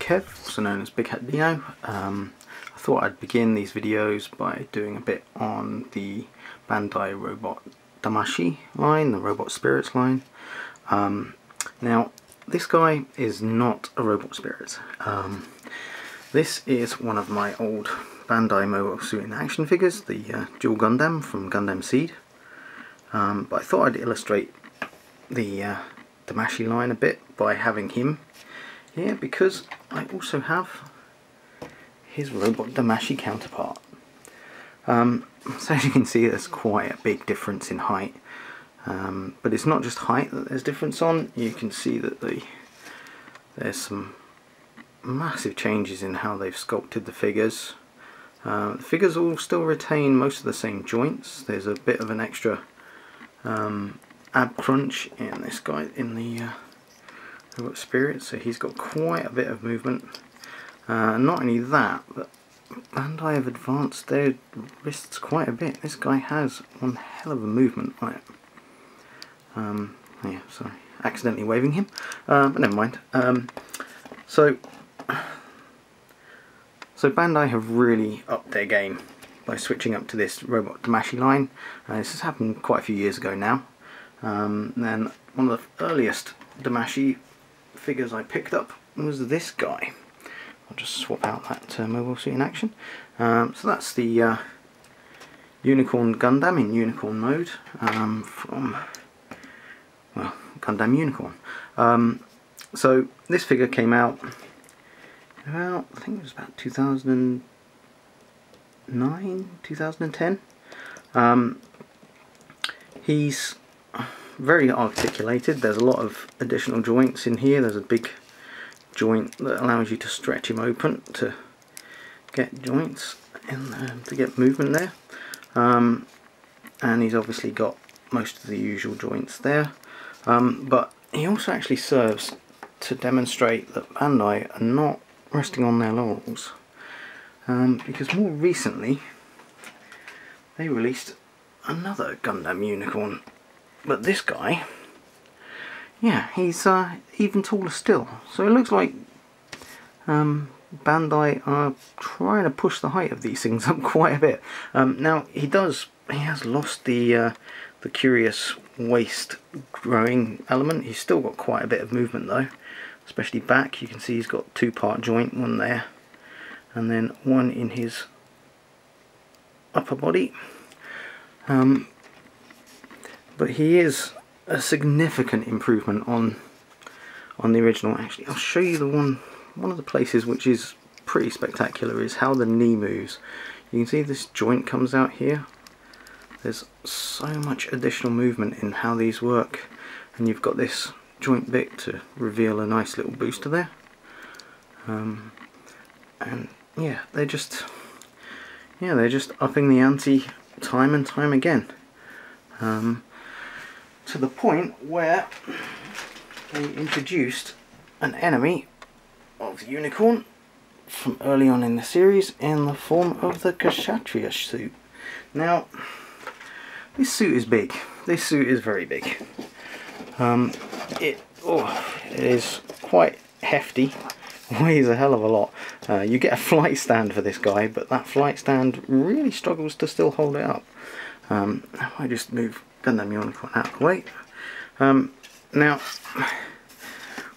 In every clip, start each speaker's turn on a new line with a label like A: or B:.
A: Kev, also known as Big Hat Dino. I thought I'd begin these videos by doing a bit on the Bandai Robot Damashii line, the Robot Spirits line. Now, this guy is not a Robot Spirit. This is one of my old Bandai Mobile Suit in Action figures, the Dual Gundam from Gundam Seed. But I thought I'd illustrate the Damashii line a bit by having him here, because I also have his Robot Damashii counterpart. So as you can see, there's quite a big difference in height, but it's not just height that there's difference on. You can see that there's some massive changes in how they've sculpted the figures. The figures all still retain most of the same joints. There's a bit of an extra ab crunch in this guy, in the Robot Spirit, so he's got quite a bit of movement. Not only that, but Bandai have advanced their wrists quite a bit. This guy has one hell of a movement on it. Yeah, sorry, accidentally waving him, but never mind. So Bandai have really upped their game by switching up to this Robot Damashii line. This has happened quite a few years ago now. And one of the earliest Damashii figures I picked up was this guy. I'll just swap out that Mobile Suit in Action. So that's the Unicorn Gundam in Unicorn mode from, well, Gundam Unicorn. So this figure came out about, I think it was about 2009, 2010. He's very articulated. There's a lot of additional joints in here. There's a big joint that allows you to stretch him open to get joints and to get movement there. And he's obviously got most of the usual joints there. But he also actually serves to demonstrate that Bandai are not resting on their laurels. Because more recently they released another Gundam Unicorn. But this guy, yeah, he's even taller still. So it looks like Bandai are trying to push the height of these things up quite a bit. Now he has lost the curious waist growing element. He's still got quite a bit of movement though, especially back. You can see he's got two-part joint, one there, and then one in his upper body. But he is a significant improvement on the original. Actually, I'll show you one of the places which is pretty spectacular is how the knee moves. You can see this joint comes out here. There's so much additional movement in how these work, and you've got this joint bit to reveal a nice little booster there. And yeah, they're just upping the ante time and time again. To the point where they introduced an enemy of the Unicorn from early on in the series in the form of the Kshatriya suit. Now, this suit is big. This suit is very big. It is quite hefty. Weighs a hell of a lot. You get a flight stand for this guy, but that flight stand really struggles to still hold it up. I just move Gundam Unicorn out of the way. Now,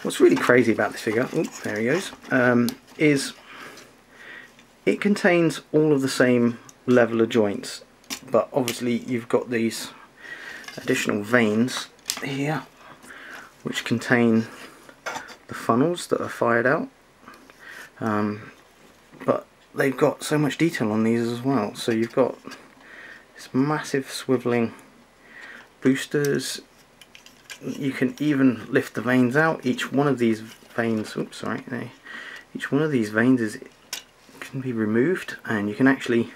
A: what's really crazy about this figure, there he goes, is it contains all of the same level of joints, but obviously you've got these additional veins here which contain the funnels that are fired out, but they've got so much detail on these as well. So you've got this massive swiveling boosters. You can even lift the veins out. Each one of these veins, each one of these veins can be removed, and you can actually,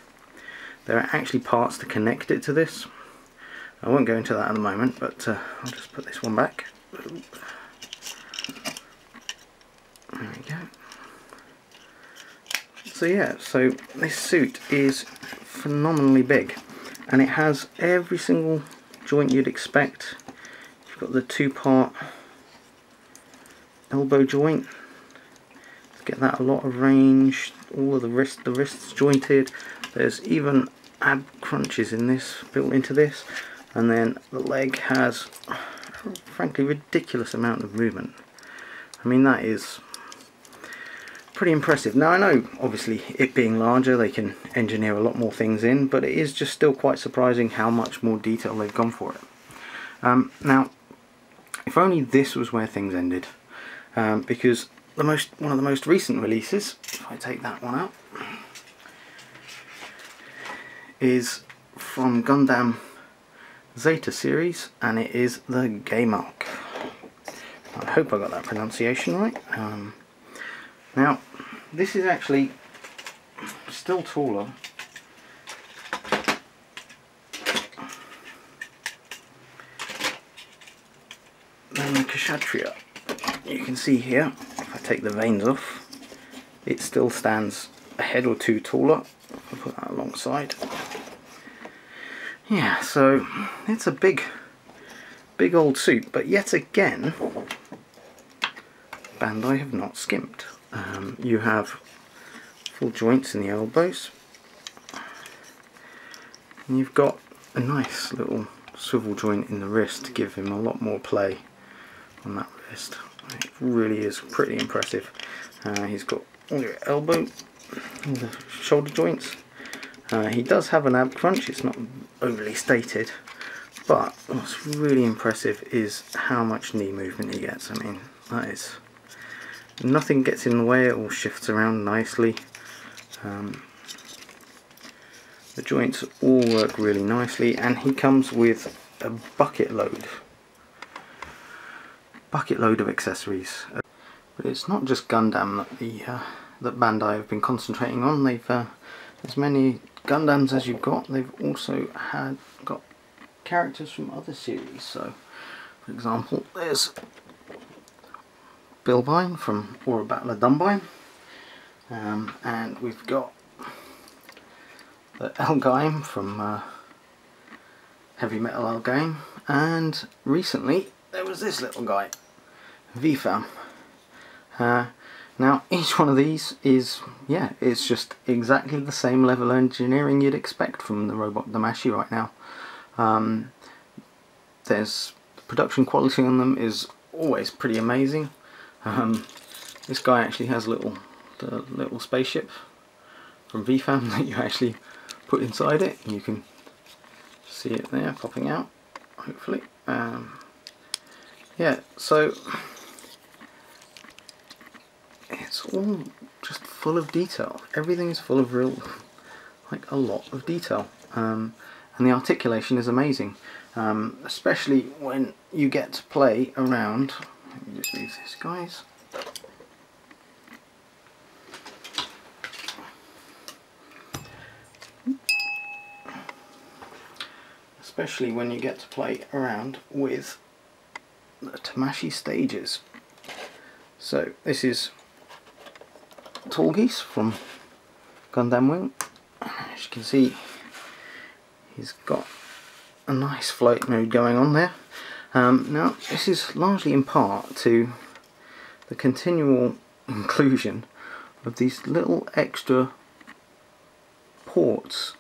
A: there are actually parts to connect it to this. I won't go into that at the moment, but I'll just put this one back. There we go. So yeah, so this suit is phenomenally big, and it has every single joint you'd expect. You've got the two-part elbow joint, get that a lot of range. All of the wrists jointed. There's even ab crunches in this, built into this, and then the leg has, frankly, ridiculous amount of movement. I mean, that is pretty impressive. Now I know, obviously, it being larger, they can engineer a lot more things in, but it is just still quite surprising how much more detail they've gone for it. Now, if only this was where things ended, because one of the most recent releases, if I take that one out, is from Gundam Zeta series, and it is the Geymalk. I hope I got that pronunciation right. Now, this is actually still taller than the Kshatriya. You can see here, if I take the veins off, it still stands a head or two taller. I'll put that alongside. Yeah, so it's a big old suit, but yet again, Bandai have not skimped. You have full joints in the elbows, and you've got a nice little swivel joint in the wrist to give him a lot more play on that wrist. It really is pretty impressive. He's got all your elbow, all the shoulder joints. He does have an ab crunch, it's not overly stated, but what's really impressive is how much knee movement he gets. I mean, that is, nothing gets in the way, it all shifts around nicely. The joints all work really nicely, and he comes with a bucket load of accessories. But it's not just Gundam that Bandai have been concentrating on. They've as many Gundams as you've got, they've also got characters from other series. So, for example, there's Bilbine from Aura Battle of Dunbine, and we've got the Elgaim from Heavy Metal Elgaim, and recently there was this little guy, VFAM. Now each one of these is, yeah, it's just exactly the same level of engineering you'd expect from the Robot Damashii right now. There's production quality on them is always pretty amazing. This guy actually has the little spaceship from VFAM that you actually put inside it, and you can see it there popping out, hopefully. Yeah, so it's all just full of detail. Everything's full of a lot of detail, and the articulation is amazing, especially when you get to play around. Let me just move this, guys. Especially when you get to play around with the Damashii stages. So this is Tallgeese from Gundam Wing. As you can see, he's got a nice float mode going on there. Now this is largely in part to the continual inclusion of these little extra ports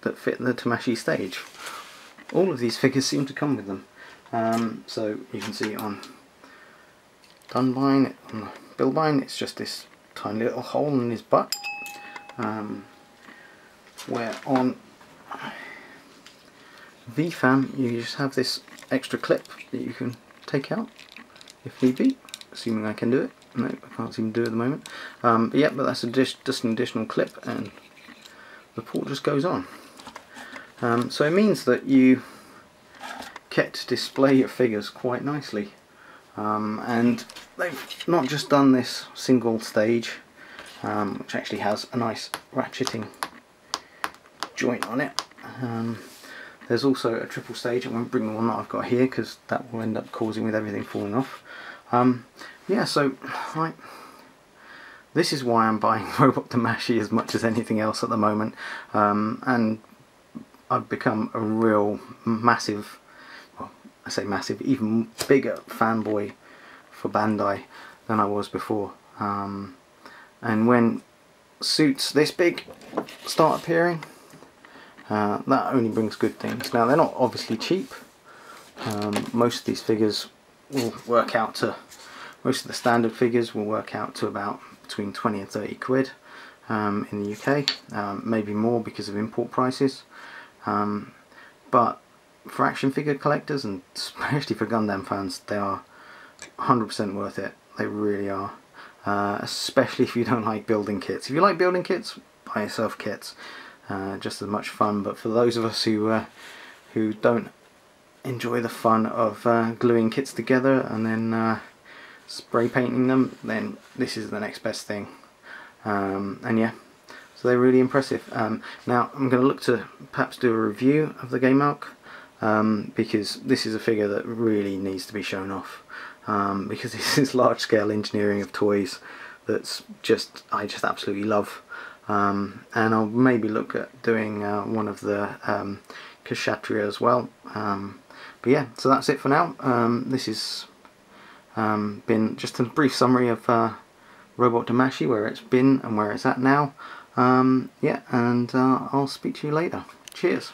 A: that fit the Damashii stage. All of these figures seem to come with them. So you can see on Dunbine, on Bilbine, it's just this tiny little hole in his butt. Where on VFAM you just have this extra clip that you can take out if need be, assuming I can do it. No, I can't seem to do it at the moment. But yeah, but that's just an additional clip, and the port just goes on. So it means that you get to display your figures quite nicely, and they've not just done this single stage, which actually has a nice ratcheting joint on it. There's also a triple stage. I won't bring the one that I've got here because that will end up causing with everything falling off. Yeah, so this is why I'm buying Robot Damashii as much as anything else at the moment, and I've become a real massive, well, I say massive, even bigger fanboy for Bandai than I was before. and when suits this big start appearing, that only brings good things. Now they're not obviously cheap. Most of these figures will work out to, most of the standard figures will work out to about between 20 and 30 quid in the UK, maybe more because of import prices, but for action figure collectors, and especially for Gundam fans, they are 100% worth it. They really are, especially if you don't like building kits. If you like building kits, buy yourself kits, just as much fun. But for those of us who don't enjoy the fun of gluing kits together and then spray painting them, then this is the next best thing. And yeah, so they're really impressive. Now I'm going to look to perhaps do a review of the Geymalk, because this is a figure that really needs to be shown off, because this is large scale engineering of toys that's just, I just absolutely love. And I'll maybe look at doing one of the Kshatriya as well. But yeah, so that's it for now. This has been just a brief summary of Robot Damashii, where it's been and where it's at now. Yeah, and I'll speak to you later. Cheers.